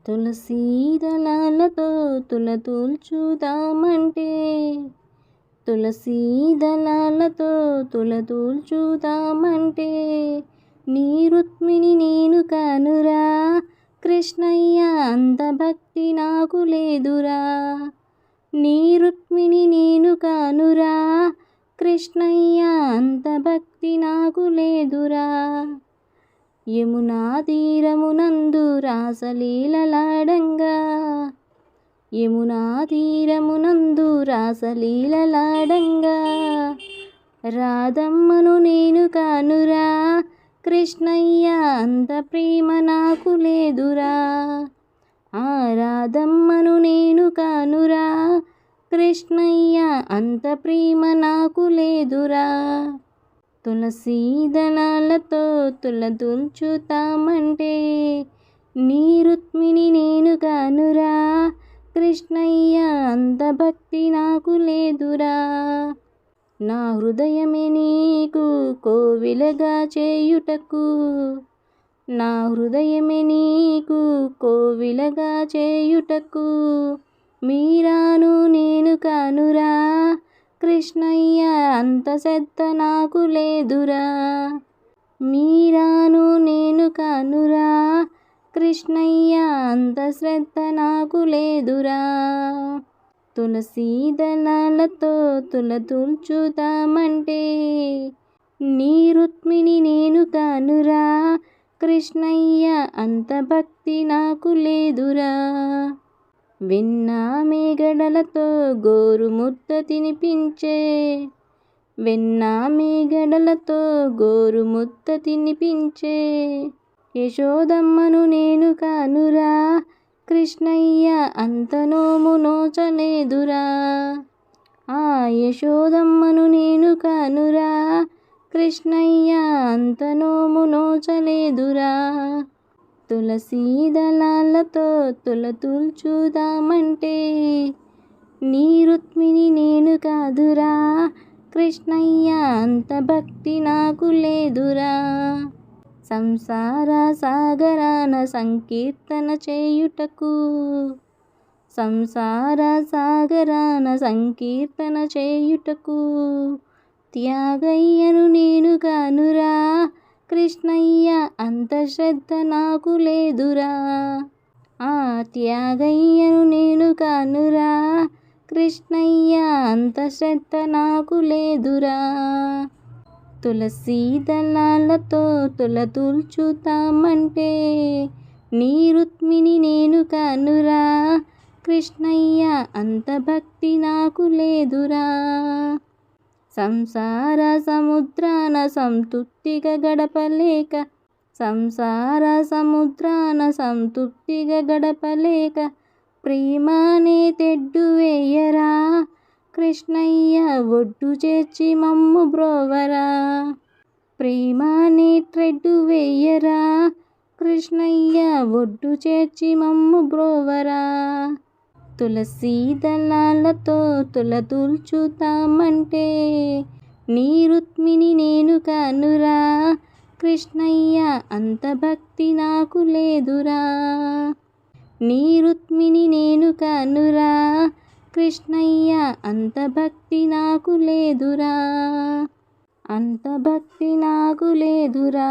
తులసీ దళాలతో తులతూల్చుదామంటే, తులసీ దళాలతో తులతూల్చుదామంటే, నీ రుక్మిణి నేను కానురా కృష్ణయ్య, అంత భక్తి నాకు లేదురా. నీ రుక్మిణి నేను కానురా కృష్ణయ్య, అంత భక్తి నాకు లేదురా. యమునా తీరమునందు రాసలీలలాడంగా, యమునా తీరమునందు రాసలీలలాడంగా, రాధమ్మను నేను కానురా కృష్ణయ్య, అంత ప్రేమ నాకు లేదురా. ఆ రాధమ్మను నేను కానురా కృష్ణయ్య, అంత ప్రేమ నాకు లేదురా. తులసీ దళాలతో తులతూల్చుతామంటే, నీ రుక్మిణి నేను కానురా కృష్ణయ్య, అంత భక్తి నాకు లేదురా. నా హృదయమే నీకు కోవిలగా చేయుటకు, నా హృదయమే నీకు కోవిలగా చేయుటకు, మీరాను నేను కానురా కృష్ణయ్య, అంత శ్రద్ధ నాకు లేదురా. మీరాను నేను కానురా కృష్ణయ్య, అంత శ్రద్ధ నాకు లేదురా. తులసీ దళాలతో తులతూల్చుదామంటే, నీ రుక్మిణి నేను కానురా కృష్ణయ్య, అంత భక్తి నాకు లేదురా. వెన్న మేగడలతో గోరుముద్ద తినిపించే, వెన్న మేగడలతో గోరుముద్ద తినిపించే, యశోదమ్మను నేను కానురా కృష్ణయ్య, అంత నోము నోచలేదురా. ఆ యశోదమ్మను నేను కానురా కృష్ణయ్య, అంత నోము నోచలేదురా. తులసీ దళాలతో తులతూల్చుదామంటే, నీ రుక్మిణి నేను కాదురా కృష్ణయ్య, అంత భక్తి నాకు లేదురా. సంసార సాగరాన సంకీర్తన చేయుటకు, సంసార సాగరాన సంకీర్తన చేయుటకు, త్యాగయ్యను నేను కానురా కృష్ణయ్య, అంత శ్రద్ధ నాకు లేదురా. ఆ త్యాగయ్యను నేను కానురా కృష్ణయ్య, అంత శ్రద్ధ నాకు లేదురా. తులసీ దళాలతో తులతూల్చుతామంటే, నీ రుక్మిణి నేను కానురా కృష్ణయ్య, అంత భక్తి నాకు లేదురా. సంసార సముద్రాన సంతృప్తిగా గడపలేక, సంసార సముద్రాన సంతృప్తిగా గడపలేక, ప్రేమానే తెడ్డు వేయరా కృష్ణయ్య, ఒడ్డు చేర్చి మమ్ము బ్రోవరా. ప్రేమానే తెడ్డు వేయరా కృష్ణయ్య, ఒడ్డు చేర్చి మమ్ము బ్రోవరా. తులసీ దళాలతో తులతూల్చుతామంటే, నీ రుక్మిణి నేను కానురా కృష్ణయ్య, అంత భక్తి నాకు లేదురా. నీ రుక్మిణి నేను కానురా కృష్ణయ్య, అంత భక్తి నాకు లేదురా, అంత భక్తి నాకు లేదురా.